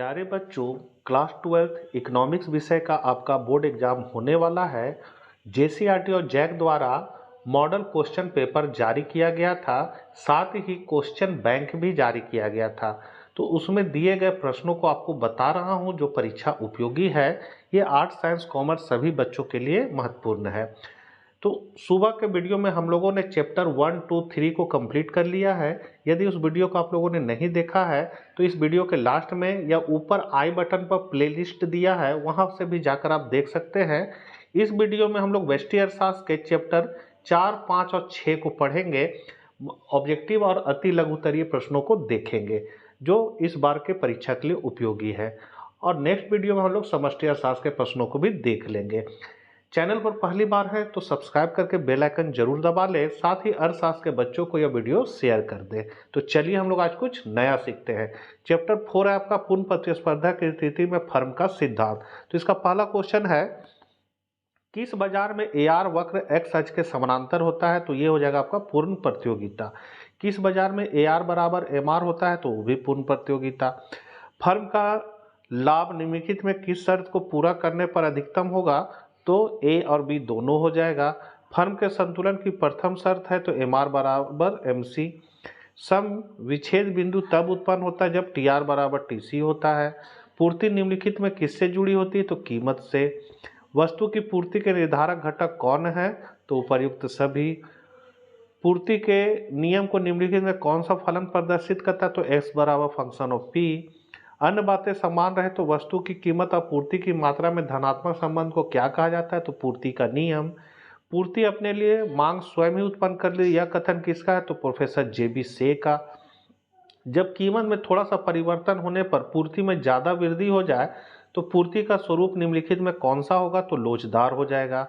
प्यारे बच्चों, class 12th economics विषय का आपका बोर्ड एग्जाम होने वाला है। जेसीईआरटी और जैक द्वारा मॉडल क्वेश्चन पेपर जारी किया गया था, साथ ही क्वेश्चन बैंक भी जारी किया गया था। तो उसमें दिए गए प्रश्नों को आपको बता रहा हूं जो परीक्षा उपयोगी है। ये आर्ट्स, साइंस, कॉमर्स सभी बच्चों के लिए महत्वपूर्ण है। तो सुबह के वीडियो में हम लोगों ने चैप्टर 1, 2, 3 को कंप्लीट कर लिया है। यदि उस वीडियो को आप लोगों ने नहीं देखा है तो इस वीडियो के लास्ट में या ऊपर आई बटन पर प्लेलिस्ट दिया है, वहां से भी जाकर आप देख सकते हैं। इस वीडियो में हम लोग व्यष्टि अर्थशास्त्र के चैप्टर 4, 5 और 6 को पढ़ेंगे। ऑब्जेक्टिव और अति लघुत्तरीय प्रश्नों को देखेंगे जो इस बार के परीक्षा के लिए उपयोगी है। और नेक्स्ट वीडियो में हम लोग समष्टि अर्थशास्त्र के प्रश्नों को भी देख लेंगे। चैनल पर पहली बार है तो सब्सक्राइब करके बेल आइकन जरूर दबा ले, साथ ही अर्थशास्त्र के बच्चों को यह वीडियो शेयर कर दे। तो चलिए हम लोग आज कुछ नया सीखते हैं। चैप्टर 4 है आपका पूर्ण प्रतिस्पर्धा की स्थिति में फर्म का सिद्धांत। तो इसका पहला क्वेश्चन है, किस बाजार में एआर वक्र एक्स अक्ष के समानांतर होता है? तो ये हो जाएगा आपका पूर्ण प्रतियोगिता। किस बाजार में एआर बराबर एमआर होता है? तो वो भी पूर्ण प्रतियोगिता। फर्म का लाभ निम्नलिखित में किस शर्त को पूरा करने पर अधिकतम होगा? तो ए और बी दोनों हो जाएगा। फर्म के संतुलन की प्रथम शर्त है तो एम आर बराबर एम सी। सम विच्छेद बिंदु तब उत्पन्न होता है जब टी आर बराबर टी सी होता है। पूर्ति निम्नलिखित में किससे जुड़ी होती है? तो कीमत से। वस्तु की पूर्ति के निर्धारक घटक कौन है? तो उपर्युक्त सभी। पूर्ति के नियम को निम्नलिखित में कौन सा फलन प्रदर्शित करता है? तो एक्स बराबर फंक्शन ऑफ पी। अन्य बातें समान रहे तो वस्तु की कीमत और पूर्ति की मात्रा में धनात्मक संबंध को क्या कहा जाता है? तो पूर्ति का नियम। पूर्ति अपने लिए मांग स्वयं ही उत्पन्न कर ली, यह कथन किसका है? तो प्रोफेसर जेबी से का। जब कीमत में थोड़ा सा परिवर्तन होने पर पूर्ति में ज्यादा वृद्धि हो जाए तो पूर्ति का स्वरूप निम्नलिखित में कौन सा होगा? तो लोचदार हो जाएगा।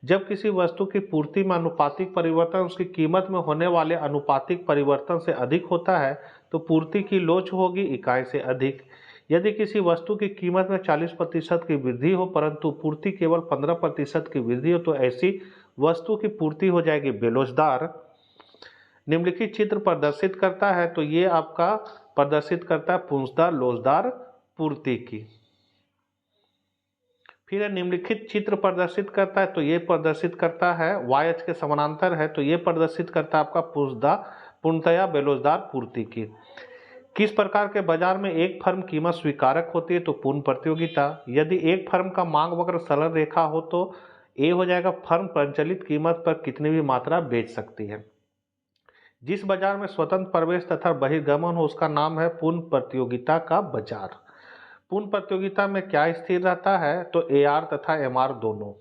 जब किसी वस्तु की पूर्ति में अनुपातिक परिवर्तन उसकी कीमत में होने वाले अनुपातिक परिवर्तन से अधिक होता है तो पूर्ति की लोच होगी इकाई से अधिक। यदि किसी वस्तु की कीमत में 40% की वृद्धि हो परंतु पूर्ति केवल 15% की वृद्धि हो तो ऐसी वस्तु की पूर्ति हो जाएगी बेलोचदार। निम्नलिखित चित्र प्रदर्शित करता है तो ये आपका प्रदर्शित करता है पूंछदार लोचदार पूर्ति की। फिर निम्नलिखित चित्र प्रदर्शित करता है तो ये प्रदर्शित करता है वाई अक्ष के समानांतर है तो ये प्रदर्शित करता है आपका पूर्णतया बेलोचदार पूर्ति की। किस प्रकार के बाजार में एक फर्म कीमत स्वीकारक होती है? तो पूर्ण प्रतियोगिता। यदि एक फर्म का मांग वक्र सरल रेखा हो तो ए हो जाएगा फर्म प्रचलित कीमत पर कितनी भी मात्रा बेच सकती है। जिस बाजार में स्वतंत्र प्रवेश तथा बहिर्गमन हो उसका नाम है पूर्ण प्रतियोगिता का बाजार। पूर्ण प्रतियोगिता में क्या स्थिर रहता है? तो एआर तथा एमआर दोनों।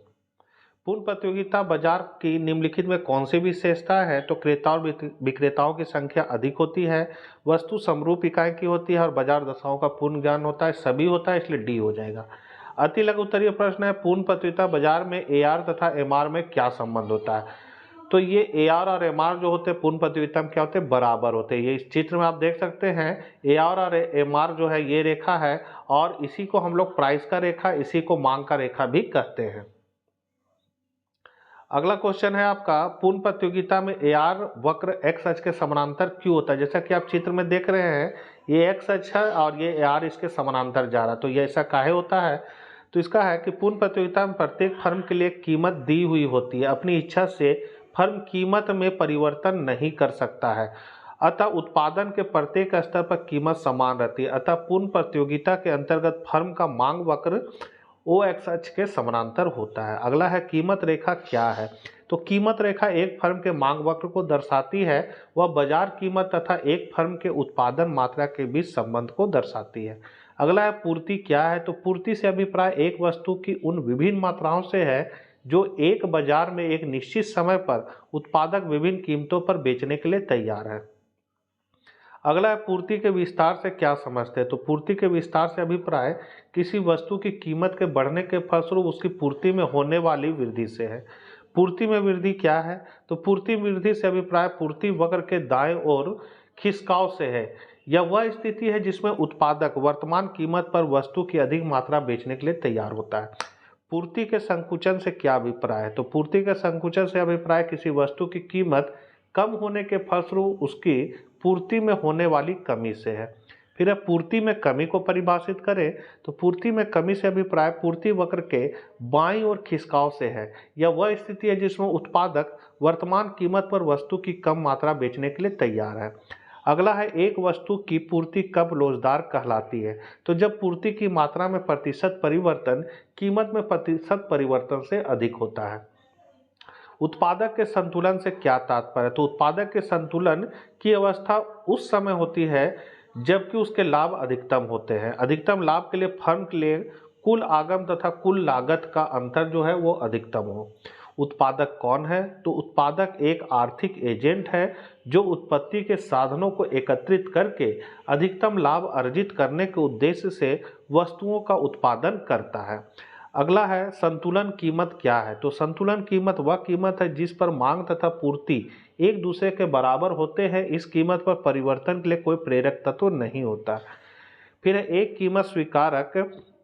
पूर्ण प्रतियोगिता बाजार की निम्नलिखित में कौन सी विशेषता है? तो क्रेता और विक्रेताओं की संख्या अधिक होती है, वस्तु समरूप इकाई की होती है और बाजार दशाओं का पूर्ण ज्ञान होता है, सभी होता है, इसलिए डी हो जाएगा। अति लघु उत्तरीय प्रश्न है, पूर्ण प्रतियोगिता बाजार में एआर तथा एमआर में क्या संबंध होता है? तो ये एआर और एमआर जो होते हैं पूर्ण प्रतियोगिता में क्या होते हैं? बराबर होते हैं। ये इस चित्र में आप देख सकते हैं एआर और एमआर जो है ये रेखा है और इसी को हम लोग प्राइस का रेखा, इसी को मांग का रेखा भी कहते हैं। अगला क्वेश्चन है आपका, पूर्ण प्रतियोगिता में एआर वक्र एक्स अक्ष के समानांतर क्यों होता है? जैसा कि आप चित्र में देख रहे हैं ये एक्स अक्ष है और ये एआर इसके समानांतर जा रहा है, तो ये ऐसा काहे होता है? तो इसका है कि पूर्ण प्रतियोगिता में प्रत्येक फर्म के लिए कीमत दी हुई होती है, अपनी इच्छा से फर्म कीमत में परिवर्तन नहीं कर सकता है, अतः उत्पादन के प्रत्येक स्तर पर कीमत समान रहती है। अतः पूर्ण प्रतियोगिता के अंतर्गत फर्म का मांग वक्र ओ एक्स अक्ष के समानांतर होता है। अगला है कीमत रेखा क्या है? तो कीमत रेखा एक फर्म के मांग वक्र को दर्शाती है, वह बाजार कीमत तथा एक फर्म के उत्पादन मात्रा के बीच संबंध को दर्शाती है। अगला है पूर्ति क्या है? तो पूर्ति से अभिप्राय एक वस्तु की उन विभिन्न मात्राओं से है जो एक बाजार में एक निश्चित समय पर उत्पादक विभिन्न कीमतों पर बेचने के लिए तैयार है। अगला है पूर्ति के विस्तार से क्या समझते हैं? तो पूर्ति के विस्तार से अभिप्राय किसी वस्तु की कीमत के बढ़ने के फलस्वरूप उसकी पूर्ति में होने वाली वृद्धि से है। पूर्ति में वृद्धि क्या है? तो पूर्ति वृद्धि से अभिप्राय पूर्ति वक्र के दाएं ओर खिसकाव से है। यह वह स्थिति है जिसमें उत्पादक वर्तमान कीमत पर वस्तु की अधिक मात्रा बेचने के लिए तैयार होता है। पूर्ति के संकुचन से क्या अभिप्राय है? तो पूर्ति के संकुचन से अभिप्राय किसी वस्तु की कीमत कम होने के फलस्वरूप उसकी पूर्ति में होने वाली कमी से है। फिर है पूर्ति में कमी को परिभाषित करें तो पूर्ति में कमी से अभिप्राय पूर्ति वक्र के बाईं ओर खिसकाव से है। यह वह स्थिति है जिसमें उत्पादक वर्तमान कीमत पर वस्तु की कम मात्रा बेचने के लिए तैयार है। अगला है एक वस्तु की पूर्ति कब लोचदार कहलाती है, तो जब पूर्ति की मात्रा में प्रतिशत परिवर्तन कीमत में प्रतिशत परिवर्तन से अधिक होता है। उत्पादक के संतुलन से क्या तात्पर्य है, तो उत्पादक के संतुलन की अवस्था उस समय होती है जबकि उसके लाभ अधिकतम होते हैं। अधिकतम लाभ के लिए फर्म के लिए कुल आगम तथा कुल लागत का अंतर जो है वो अधिकतम हो। उत्पादक कौन है, तो उत्पादक एक आर्थिक एजेंट है जो उत्पत्ति के साधनों को एकत्रित करके अधिकतम लाभ अर्जित करने के उद्देश्य से वस्तुओं का उत्पादन करता है। अगला है संतुलन कीमत क्या है, तो संतुलन कीमत वह कीमत है जिस पर मांग तथा पूर्ति एक दूसरे के बराबर होते हैं। इस कीमत पर परिवर्तन के लिए कोई प्रेरक तत्व नहीं होता। फिर है एक कीमत स्वीकारक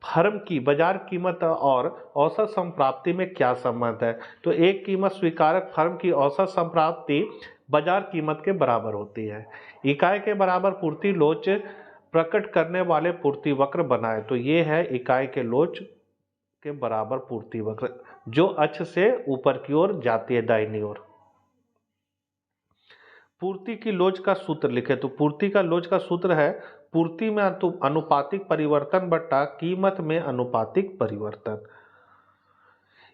फर्म की बाजार कीमत और औसत संप्राप्ति में क्या संबंध है, तो एक कीमत स्वीकारक फर्म की औसत संप्राप्ति बाजार कीमत के बराबर होती है। इकाई के बराबर पूर्ति लोच प्रकट करने वाले पूर्ति वक्र बनाए, तो ये है इकाई के लोच के बराबर पूर्ति वक्र जो अक्ष से ऊपर की ओर जाती है दाहिनी ओर। पूर्ति की लोच का सूत्र लिखे, तो पूर्ति का लोच का सूत्र है पूर्ति में अनुपातिक परिवर्तन बट्टा कीमत में अनुपातिक परिवर्तन।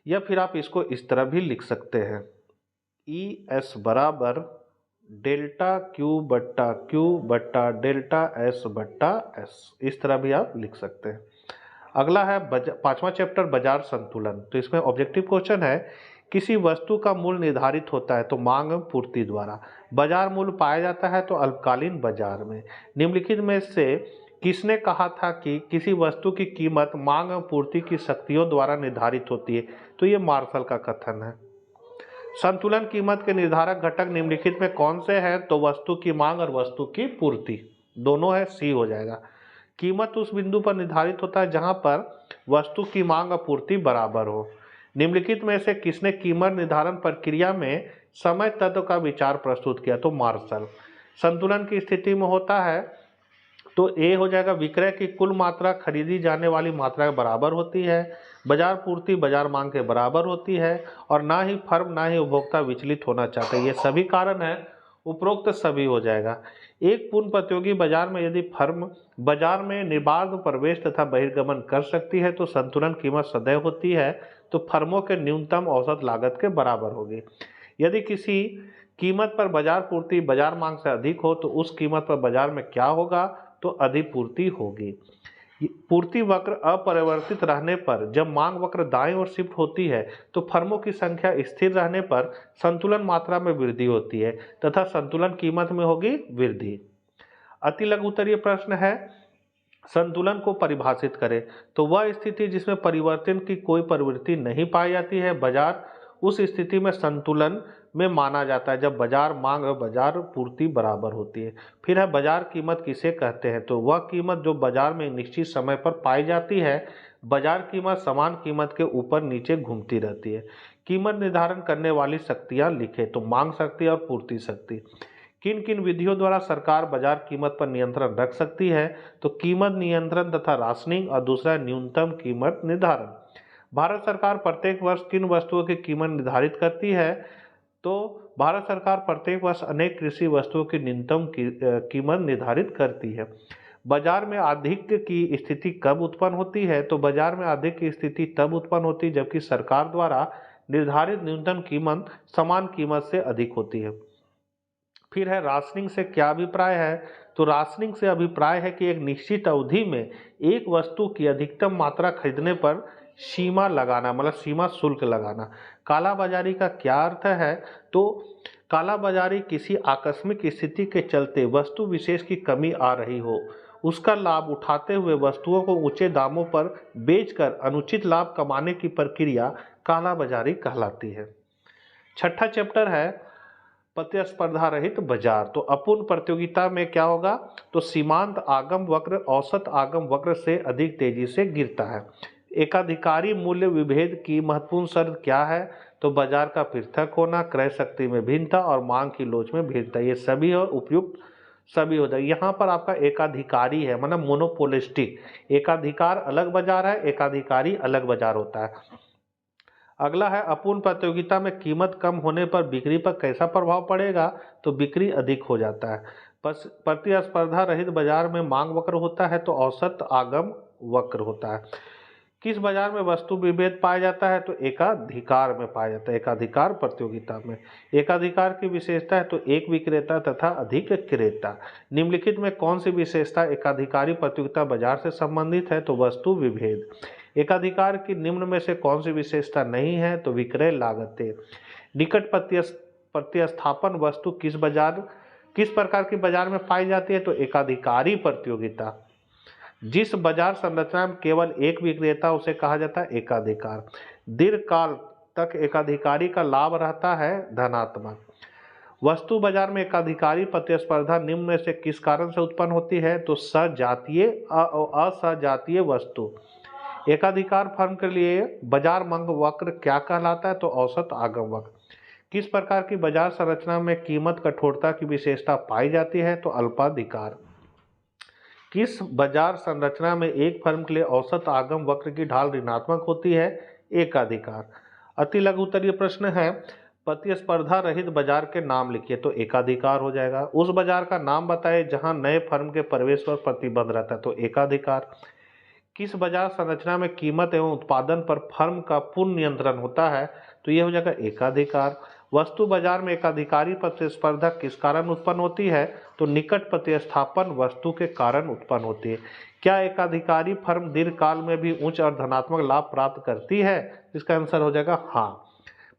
या फिर आप इसको इस तरह भी लिख सकते हैं ई एस बराबर डेल्टा क्यू बट्टा डेल्टा एस बट्टा एस, इस तरह भी आप लिख सकते हैं। अगला है पांचवा चैप्टर बाजार संतुलन, तो इसमें ऑब्जेक्टिव क्वेश्चन है किसी वस्तु का मूल्य निर्धारित होता है तो मांग पूर्ति द्वारा, बाजार मूल्य पाया जाता है तो अल्पकालीन बाजार में। निम्नलिखित में से किसने कहा था कि किसी वस्तु की कीमत मांग और पूर्ति की शक्तियों द्वारा निर्धारित होती है, तो ये मार्शल का कथन है। संतुलन कीमत के निर्धारक घटक निम्नलिखित में कौन से हैं, तो वस्तु की मांग और वस्तु की पूर्ति, दोनों है, सी हो जाएगा। कीमत उस बिंदु पर निर्धारित होता है जहां पर वस्तु की मांग और पूर्ति बराबर हो। निम्नलिखित में से किसने कीमत निर्धारण प्रक्रिया में समय तत्व का विचार प्रस्तुत किया, तो मार्शल। संतुलन की स्थिति में होता है तो ए हो जाएगा विक्रय की कुल मात्रा खरीदी जाने वाली मात्रा के बराबर होती है, बाजार पूर्ति बाजार मांग के बराबर होती है और ना ही फर्म ना ही उपभोक्ता विचलित होना चाहते। ये सभी कारण है, उपरोक्त सभी हो जाएगा। एक पूर्ण प्रतियोगी बाजार में यदि फर्म बाजार में निर्बाध प्रवेश तथा बहिर्गमन कर सकती है तो संतुलन कीमत सदैव होती है, तो फर्मों के न्यूनतम औसत लागत के बराबर होगी। यदि किसी कीमत पर बाजार पूर्ति बाजार मांग से अधिक हो तो उस कीमत पर बाजार में क्या होगा, तो अधिपूर्ति होगी। पूर्ति वक्र अपरिवर्तित रहने पर जब मांग वक्र दाईं ओर शिफ्ट होती है तो फर्मों की संख्या स्थिर रहने पर संतुलन मात्रा में वृद्धि होती है तथा संतुलन कीमत में होगी वृद्धि। अति लघु उत्तरीय प्रश्न है संतुलन को परिभाषित करें, तो वह स्थिति जिसमें परिवर्तन की कोई प्रवृत्ति नहीं पाई जाती है बाजार उस स्थिति में संतुलन में माना जाता है जब बाजार मांग और बाजार पूर्ति बराबर होती है। फिर है बाजार कीमत किसे कहते हैं, तो वह कीमत जो बाजार में निश्चित समय पर पाई जाती है। बाजार कीमत समान कीमत के ऊपर नीचे घूमती रहती है। कीमत निर्धारण करने वाली शक्तियां लिखे, तो मांग शक्ति और पूर्ति शक्ति। किन किन विधियों द्वारा सरकार बाजार कीमत पर नियंत्रण रख सकती है, तो कीमत नियंत्रण तथा राशनिंग और दूसरा न्यूनतम कीमत निर्धारण। भारत सरकार प्रत्येक वर्ष किन वस्तुओं की कीमत निर्धारित करती है, तो भारत सरकार प्रत्येक वर्ष अनेक कृषि वस्तुओं की न्यूनतम कीमत निर्धारित करती है। बाजार में आधिक्य की स्थिति कब उत्पन्न होती है, तो बाजार में आधिक्य की स्थिति तब उत्पन्न होती है जबकि सरकार द्वारा निर्धारित न्यूनतम कीमत समान कीमत से अधिक होती है। फिर है राशनिंग से क्या अभिप्राय है, तो राशनिंग से अभिप्राय है कि एक निश्चित अवधि में एक वस्तु की अधिकतम मात्रा खरीदने पर सीमा लगाना, मतलब सीमा शुल्क लगाना। कालाबाजारी का क्या अर्थ है, तो कालाबाजारी किसी आकस्मिक स्थिति के चलते वस्तु विशेष की कमी आ रही हो, उसका लाभ उठाते हुए वस्तुओं को ऊंचे दामों पर बेचकर अनुचित लाभ कमाने की प्रक्रिया कालाबाजारी कहलाती है। छठा चैप्टर है प्रतिस्पर्धा रहित बाजार, तो अपूर्ण प्रतियोगिता में क्या होगा, तो सीमांत आगम वक्र औसत आगम वक्र से अधिक तेजी से गिरता है। एकाधिकारी मूल्य विभेद की महत्वपूर्ण शर्त क्या है, तो बाजार का पृथक होना, क्रय शक्ति में भिन्नता और मांग की लोच में भिन्नता, ये सभी उपयुक्त सभी हो जाएगा। यहाँ पर आपका एकाधिकारी है, मतलब मोनोपोलिस्टिक। एकाधिकार अलग बाजार है, एकाधिकारी अलग बाजार होता है। अगला है अपूर्ण प्रतियोगिता में कीमत कम होने पर बिक्री पर कैसा प्रभाव पड़ेगा, तो बिक्री अधिक हो जाता है। प्रतिस्पर्धा रहित बाजार में मांग वक्र होता है तो औसत आगम वक्र होता है। किस बाजार में वस्तु विभेद पाया जाता है, तो एकाधिकार में पाया जाता है, एकाधिकार प्रतियोगिता में। एकाधिकार की विशेषता है तो एक विक्रेता तथा अधिक क्रेता। निम्नलिखित में कौन सी विशेषता एकाधिकारी प्रतियोगिता बाजार से संबंधित है, तो वस्तु विभेद। एकाधिकार की निम्न में से कौन सी विशेषता नहीं है, तो विक्रय लागतें। निकट प्रतिस्थापन वस्तु किस प्रकार की बाजार में पाई जाती है, तो एकाधिकारी प्रतियोगिता। जिस बाजार संरचना में केवल एक विक्रेता उसे कहा जाता है एकाधिकार। दीर्घकाल तक एकाधिकारी का लाभ रहता है धनात्मक। वस्तु बाजार में एकाधिकारी प्रतिस्पर्धा निम्न में से किस कारण से उत्पन्न होती है, तो सजातीय असजातीय वस्तु। एकाधिकार फर्म के लिए बाजार मांग वक्र क्या कहलाता है, तो औसत आगम वक्र। किस प्रकार की बाजार संरचना में कीमत कठोरता की विशेषता पाई जाती है, तो अल्पाधिकार। किस बाजार संरचना में एक फर्म के लिए औसत आगम वक्र की ढाल ऋणात्मक होती है, एकाधिकार। अति लघु उत्तरीय प्रश्न है, प्रतिस्पर्धा रहित बाजार के नाम लिखिए, तो एकाधिकार हो जाएगा। उस बाजार का नाम बताए जहां नए फर्म के प्रवेश पर प्रतिबंध रहता है, तो एकाधिकार। किस बाजार संरचना में कीमत एवं उत्पादन पर फर्म का पूर्ण नियंत्रण होता है, तो यह हो जाएगा एकाधिकार। वस्तु बाजार में एकाधिकारी प्रतिस्पर्धा किस कारण उत्पन्न होती है, तो निकट प्रतिस्थापन वस्तु के कारण उत्पन्न होती है। क्या एकाधिकारी फर्म दीर्घकाल में भी उच्च और धनात्मक लाभ प्राप्त करती है, इसका आंसर हो जाएगा हाँ।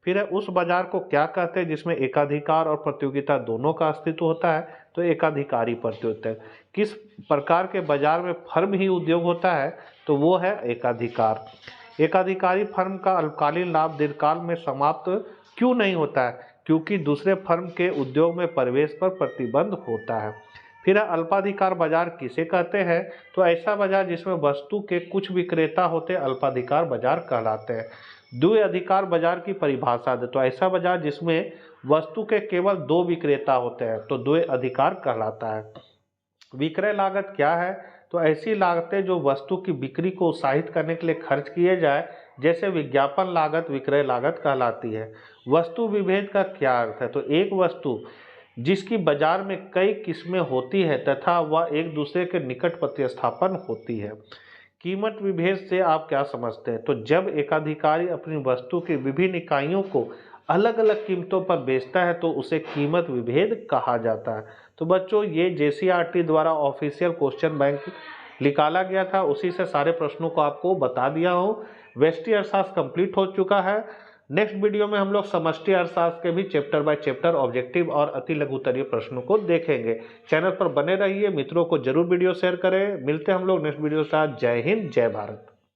फिर है उस बाजार को क्या कहते हैं जिसमें एकाधिकार और प्रतियोगिता दोनों का अस्तित्व होता है, तो एकाधिकारी प्रतियोगिता। किस प्रकार के बाजार में फर्म ही उद्योग होता है, तो वो है एकाधिकार। एकाधिकारी फर्म का अल्पकालीन लाभ दीर्घकाल में समाप्त क्यों नहीं होता है, क्योंकि दूसरे फर्म के उद्योग में प्रवेश पर प्रतिबंध होता है। फिर अल्पाधिकार बाजार किसे कहते हैं, तो ऐसा बाजार जिसमें वस्तु के कुछ विक्रेता होते अल्पाधिकार बाजार कहलाते हैं। द्वि अधिकार बाजार की परिभाषा दे, तो ऐसा बाजार जिसमें वस्तु के केवल दो विक्रेता होते हैं तो द्वि अधिकार कहलाता है। विक्रय लागत क्या है, तो ऐसी लागतें जो वस्तु की बिक्री को उत्साहित करने के लिए खर्च किए जाए, जैसे विज्ञापन लागत विक्रय लागत कहलाती है। वस्तु विभेद का क्या अर्थ है, तो एक वस्तु जिसकी बाजार में कई किस्में होती है तथा वह एक दूसरे के निकट प्रतिस्थापन होती है। कीमत विभेद से आप क्या समझते हैं, तो जब एकाधिकारी अपनी वस्तु की विभिन्न इकाइयों को अलग अलग कीमतों पर बेचता है तो उसे कीमत विभेद कहा जाता है। तो बच्चों ये JCERT द्वारा ऑफिशियल क्वेश्चन बैंक निकाला गया था, उसी से सारे प्रश्नों को आपको बता दिया हूँ। व्यष्टि अर्थशास्त्र कंप्लीट हो चुका है। नेक्स्ट वीडियो में हम लोग समष्टि अर्थशास्त्र के भी चैप्टर बाय चैप्टर ऑब्जेक्टिव और अति लघु उत्तरीय प्रश्नों को देखेंगे। चैनल पर बने रहिए, मित्रों को जरूर वीडियो शेयर करें। मिलते हैं हम लोग नेक्स्ट वीडियो के साथ। जय हिंद, जय भारत।